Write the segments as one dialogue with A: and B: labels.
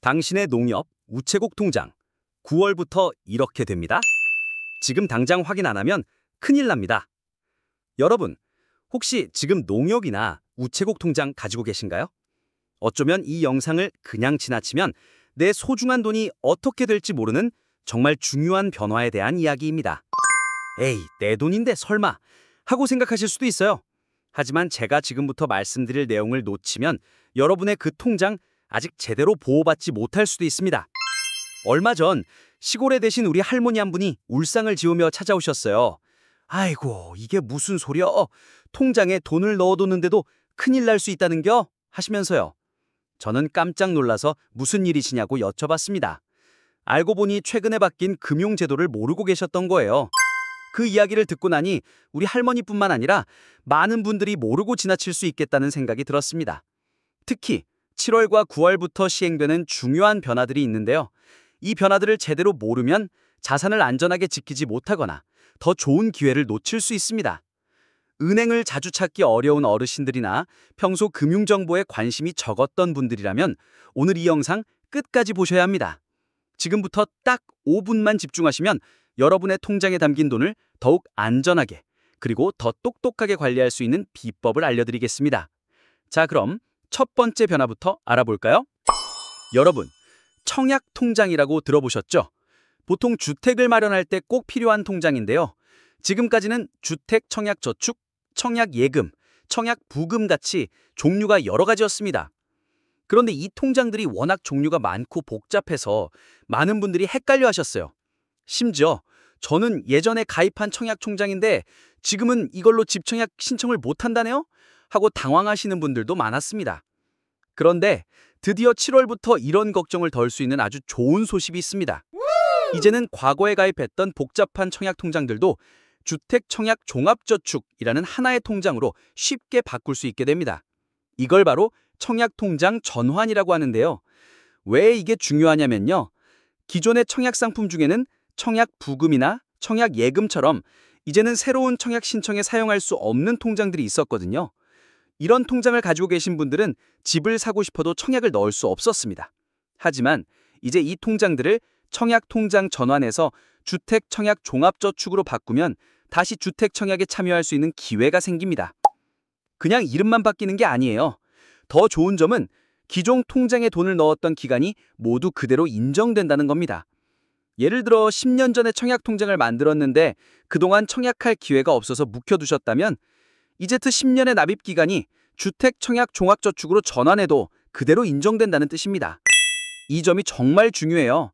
A: 당신의 농협 우체국 통장 9월부터 이렇게 됩니다. 지금 당장 확인 안 하면 큰일 납니다. 여러분, 혹시 지금 농협이나 우체국 통장 가지고 계신가요? 어쩌면 이 영상을 그냥 지나치면 내 소중한 돈이 어떻게 될지 모르는 정말 중요한 변화에 대한 이야기입니다. 에이, 내 돈인데 설마 하고 생각하실 수도 있어요. 하지만 제가 지금부터 말씀드릴 내용을 놓치면 여러분의 그 통장 아직 제대로 보호받지 못할 수도 있습니다. 얼마 전 시골에 계신 우리 할머니 한 분이 울상을 지으며 찾아오셨어요. 아이고, 이게 무슨 소리야? 통장에 돈을 넣어뒀는데도 큰일 날 수 있다는겨? 하시면서요. 저는 깜짝 놀라서 무슨 일이시냐고 여쭤봤습니다. 알고 보니 최근에 바뀐 금융제도를 모르고 계셨던 거예요. 그 이야기를 듣고 나니 우리 할머니뿐만 아니라 많은 분들이 모르고 지나칠 수 있겠다는 생각이 들었습니다. 특히 7월과 9월부터 시행되는 중요한 변화들이 있는데요. 이 변화들을 제대로 모르면 자산을 안전하게 지키지 못하거나 더 좋은 기회를 놓칠 수 있습니다. 은행을 자주 찾기 어려운 어르신들이나 평소 금융정보에 관심이 적었던 분들이라면 오늘 이 영상 끝까지 보셔야 합니다. 지금부터 딱 5분만 집중하시면 여러분의 통장에 담긴 돈을 더욱 안전하게 그리고 더 똑똑하게 관리할 수 있는 비법을 알려드리겠습니다. 자, 그럼 첫 번째 변화부터 알아볼까요? 여러분, 청약통장이라고 들어보셨죠? 보통 주택을 마련할 때 꼭 필요한 통장인데요. 지금까지는 주택청약저축, 청약예금, 청약부금 같이 종류가 여러 가지였습니다. 그런데 이 통장들이 워낙 종류가 많고 복잡해서 많은 분들이 헷갈려 하셨어요. 심지어 저는 예전에 가입한 청약통장인데 지금은 이걸로 집청약 신청을 못한다네요? 하고 당황하시는 분들도 많았습니다. 그런데 드디어 7월부터 이런 걱정을 덜 수 있는 아주 좋은 소식이 있습니다. 이제는 과거에 가입했던 복잡한 청약통장들도 주택청약종합저축이라는 하나의 통장으로 쉽게 바꿀 수 있게 됩니다. 이걸 바로 청약통장 전환이라고 하는데요. 왜 이게 중요하냐면요. 기존의 청약상품 중에는 청약부금이나 청약예금처럼 이제는 새로운 청약 신청에 사용할 수 없는 통장들이 있었거든요. 이런 통장을 가지고 계신 분들은 집을 사고 싶어도 청약을 넣을 수 없었습니다. 하지만 이제 이 통장들을 청약통장 전환해서 주택청약종합저축으로 바꾸면 다시 주택청약에 참여할 수 있는 기회가 생깁니다. 그냥 이름만 바뀌는 게 아니에요. 더 좋은 점은 기존 통장에 돈을 넣었던 기간이 모두 그대로 인정된다는 겁니다. 예를 들어 10년 전에 청약통장을 만들었는데 그동안 청약할 기회가 없어서 묵혀두셨다면 이제트 10년의 납입기간이 주택청약종합저축으로 전환해도 그대로 인정된다는 뜻입니다. 이 점이 정말 중요해요.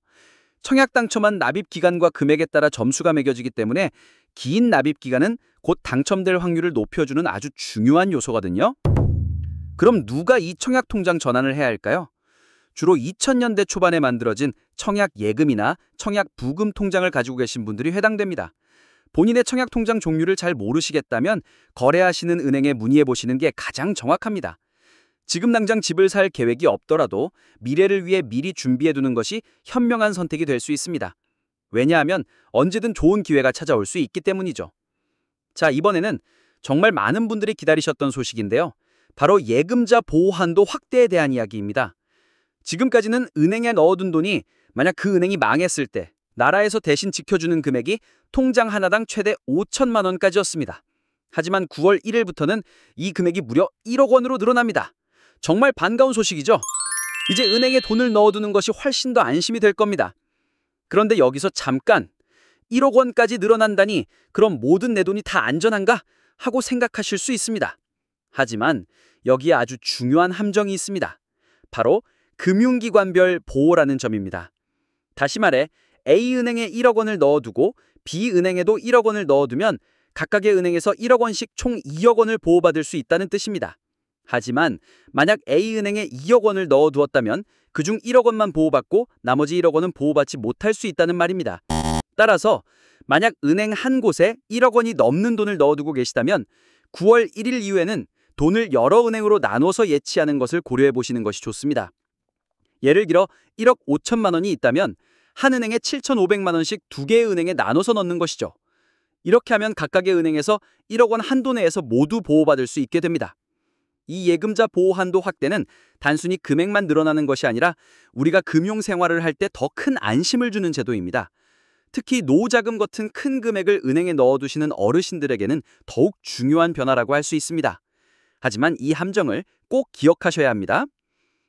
A: 청약 당첨한 납입기간과 금액에 따라 점수가 매겨지기 때문에 긴 납입기간은 곧 당첨될 확률을 높여주는 아주 중요한 요소거든요. 그럼 누가 이 청약통장 전환을 해야 할까요? 주로 2000년대 초반에 만들어진 청약예금이나 청약부금 통장을 가지고 계신 분들이 해당됩니다. 본인의 청약통장 종류를 잘 모르시겠다면 거래하시는 은행에 문의해보시는 게 가장 정확합니다. 지금 당장 집을 살 계획이 없더라도 미래를 위해 미리 준비해두는 것이 현명한 선택이 될 수 있습니다. 왜냐하면 언제든 좋은 기회가 찾아올 수 있기 때문이죠. 자, 이번에는 정말 많은 분들이 기다리셨던 소식인데요. 바로 예금자 보호한도 확대에 대한 이야기입니다. 지금까지는 은행에 넣어둔 돈이 만약 그 은행이 망했을 때 나라에서 대신 지켜주는 금액이 통장 하나당 최대 5천만 원까지였습니다. 하지만 9월 1일부터는 이 금액이 무려 1억 원으로 늘어납니다. 정말 반가운 소식이죠? 이제 은행에 돈을 넣어두는 것이 훨씬 더 안심이 될 겁니다. 그런데 여기서 잠깐 1억 원까지 늘어난다니 그럼 모든 내 돈이 다 안전한가? 하고 생각하실 수 있습니다. 하지만 여기에 아주 중요한 함정이 있습니다. 바로 금융기관별 보호라는 점입니다. 다시 말해 A은행에 1억 원을 넣어두고 B은행에도 1억 원을 넣어두면 각각의 은행에서 1억 원씩 총 2억 원을 보호받을 수 있다는 뜻입니다. 하지만 만약 A은행에 2억 원을 넣어두었다면 그중 1억 원만 보호받고 나머지 1억 원은 보호받지 못할 수 있다는 말입니다. 따라서 만약 은행 한 곳에 1억 원이 넘는 돈을 넣어두고 계시다면 9월 1일 이후에는 돈을 여러 은행으로 나눠서 예치하는 것을 고려해 보시는 것이 좋습니다. 예를 들어 1억 5천만 원이 있다면 한 은행에 7,500만 원씩 두 개의 은행에 나눠서 넣는 것이죠. 이렇게 하면 각각의 은행에서 1억 원 한도 내에서 모두 보호받을 수 있게 됩니다. 이 예금자 보호 한도 확대는 단순히 금액만 늘어나는 것이 아니라 우리가 금융 생활을 할 때 더 큰 안심을 주는 제도입니다. 특히 노후자금 같은 큰 금액을 은행에 넣어두시는 어르신들에게는 더욱 중요한 변화라고 할 수 있습니다. 하지만 이 함정을 꼭 기억하셔야 합니다.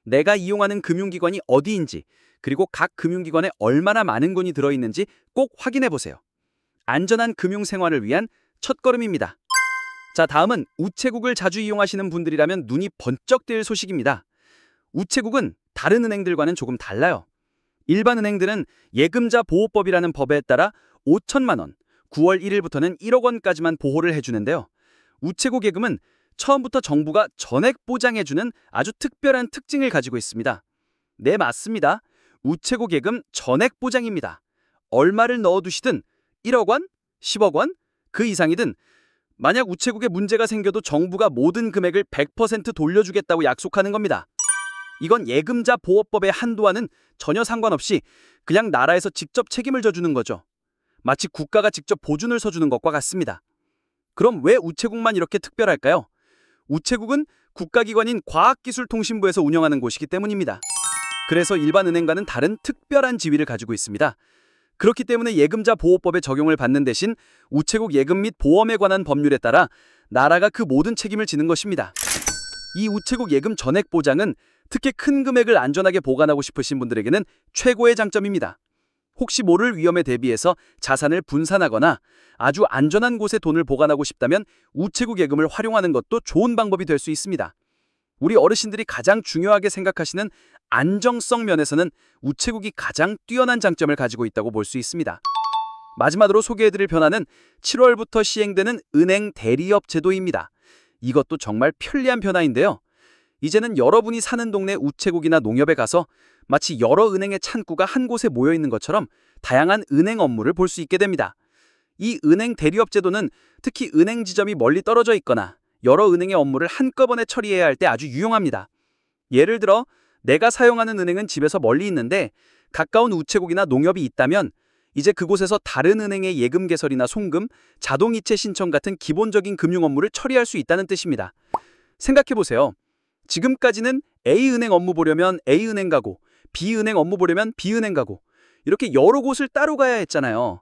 A: 내가 이용하는 금융기관이 어디인지, 그리고 각 금융기관에 얼마나 많은 돈이 들어있는지 꼭 확인해 보세요. 안전한 금융생활을 위한 첫걸음입니다. 자, 다음은 우체국을 자주 이용하시는 분들이라면 눈이 번쩍 뜰 소식입니다. 우체국은 다른 은행들과는 조금 달라요. 일반 은행들은 예금자 보호법이라는 법에 따라 5천만 원, 9월 1일부터는 1억 원까지만 보호를 해주는데요. 우체국 예금은 처음부터 정부가 전액 보장해주는 아주 특별한 특징을 가지고 있습니다. 네, 맞습니다. 우체국 예금 전액 보장입니다. 얼마를 넣어두시든 1억 원, 10억 원, 그 이상이든 만약 우체국에 문제가 생겨도 정부가 모든 금액을 100% 돌려주겠다고 약속하는 겁니다. 이건 예금자 보호법의 한도와는 전혀 상관없이 그냥 나라에서 직접 책임을 져주는 거죠. 마치 국가가 직접 보증을 서주는 것과 같습니다. 그럼 왜 우체국만 이렇게 특별할까요? 우체국은 국가기관인 과학기술통신부에서 운영하는 곳이기 때문입니다. 그래서 일반 은행과는 다른 특별한 지위를 가지고 있습니다. 그렇기 때문에 예금자 보호법의 적용을 받는 대신 우체국 예금 및 보험에 관한 법률에 따라 나라가 그 모든 책임을 지는 것입니다. 이 우체국 예금 전액 보장은 특히 큰 금액을 안전하게 보관하고 싶으신 분들에게는 최고의 장점입니다. 혹시 모를 위험에 대비해서 자산을 분산하거나 아주 안전한 곳에 돈을 보관하고 싶다면 우체국 예금을 활용하는 것도 좋은 방법이 될 수 있습니다. 우리 어르신들이 가장 중요하게 생각하시는 안정성 면에서는 우체국이 가장 뛰어난 장점을 가지고 있다고 볼 수 있습니다. 마지막으로 소개해드릴 변화는 7월부터 시행되는 은행 대리업 제도입니다. 이것도 정말 편리한 변화인데요. 이제는 여러분이 사는 동네 우체국이나 농협에 가서 마치 여러 은행의 창구가 한 곳에 모여 있는 것처럼 다양한 은행 업무를 볼 수 있게 됩니다. 이 은행 대리업 제도는 특히 은행 지점이 멀리 떨어져 있거나 여러 은행의 업무를 한꺼번에 처리해야 할 때 아주 유용합니다. 예를 들어 내가 사용하는 은행은 집에서 멀리 있는데 가까운 우체국이나 농협이 있다면 이제 그곳에서 다른 은행의 예금 개설이나 송금, 자동이체 신청 같은 기본적인 금융 업무를 처리할 수 있다는 뜻입니다. 생각해보세요. 지금까지는 A은행 업무 보려면 A은행 가고 B은행 업무 보려면 B은행 가고 이렇게 여러 곳을 따로 가야 했잖아요.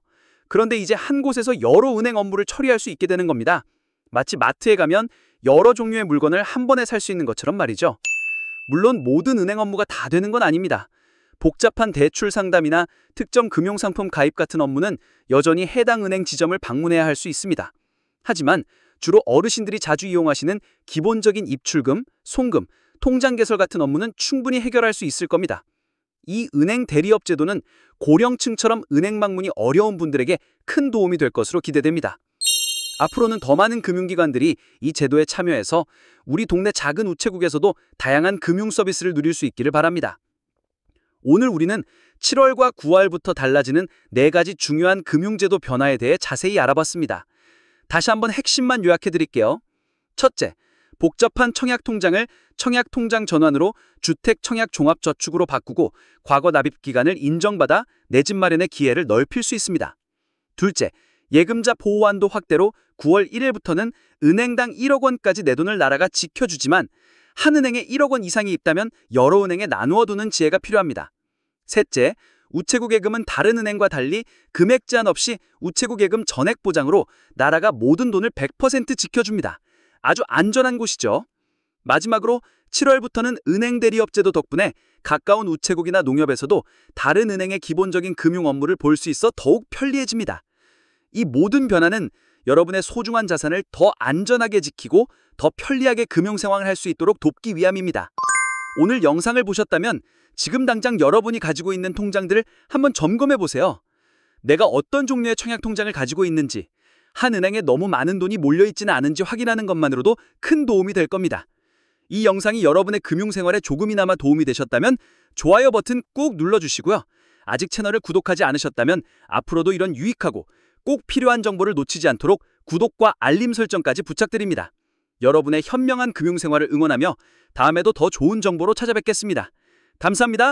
A: 그런데 이제 한 곳에서 여러 은행 업무를 처리할 수 있게 되는 겁니다. 마치 마트에 가면 여러 종류의 물건을 한 번에 살 수 있는 것처럼 말이죠. 물론 모든 은행 업무가 다 되는 건 아닙니다. 복잡한 대출 상담이나 특정 금융상품 가입 같은 업무는 여전히 해당 은행 지점을 방문해야 할 수 있습니다. 하지만 주로 어르신들이 자주 이용하시는 기본적인 입출금, 송금, 통장 개설 같은 업무는 충분히 해결할 수 있을 겁니다. 이 은행 대리업 제도는 고령층처럼 은행 방문이 어려운 분들에게 큰 도움이 될 것으로 기대됩니다. 앞으로는 더 많은 금융기관들이 이 제도에 참여해서 우리 동네 작은 우체국에서도 다양한 금융 서비스를 누릴 수 있기를 바랍니다. 오늘 우리는 7월과 9월부터 달라지는 4가지 중요한 금융제도 변화에 대해 자세히 알아봤습니다. 다시 한번 핵심만 요약해드릴게요. 첫째, 복잡한 청약통장을 청약통장 전환으로 주택청약종합저축으로 바꾸고 과거 납입기간을 인정받아 내 집 마련의 기회를 넓힐 수 있습니다. 둘째, 예금자 보호한도 확대로 9월 1일부터는 은행당 1억 원까지 내 돈을 나라가 지켜주지만 한 은행에 1억 원 이상이 있다면 여러 은행에 나누어 두는 지혜가 필요합니다. 셋째, 우체국 예금은 다른 은행과 달리 금액 제한 없이 우체국 예금 전액 보장으로 나라가 모든 돈을 100% 지켜줍니다. 아주 안전한 곳이죠. 마지막으로 7월부터는 은행 대리업 제도 덕분에 가까운 우체국이나 농협에서도 다른 은행의 기본적인 금융 업무를 볼 수 있어 더욱 편리해집니다. 이 모든 변화는 여러분의 소중한 자산을 더 안전하게 지키고 더 편리하게 금융생활을 할 수 있도록 돕기 위함입니다. 오늘 영상을 보셨다면 지금 당장 여러분이 가지고 있는 통장들을 한번 점검해 보세요. 내가 어떤 종류의 청약통장을 가지고 있는지, 한 은행에 너무 많은 돈이 몰려있지는 않은지 확인하는 것만으로도 큰 도움이 될 겁니다. 이 영상이 여러분의 금융생활에 조금이나마 도움이 되셨다면 좋아요 버튼 꾹 눌러주시고요. 아직 채널을 구독하지 않으셨다면 앞으로도 이런 유익하고 꼭 필요한 정보를 놓치지 않도록 구독과 알림 설정까지 부탁드립니다. 여러분의 현명한 금융생활을 응원하며 다음에도 더 좋은 정보로 찾아뵙겠습니다. 감사합니다.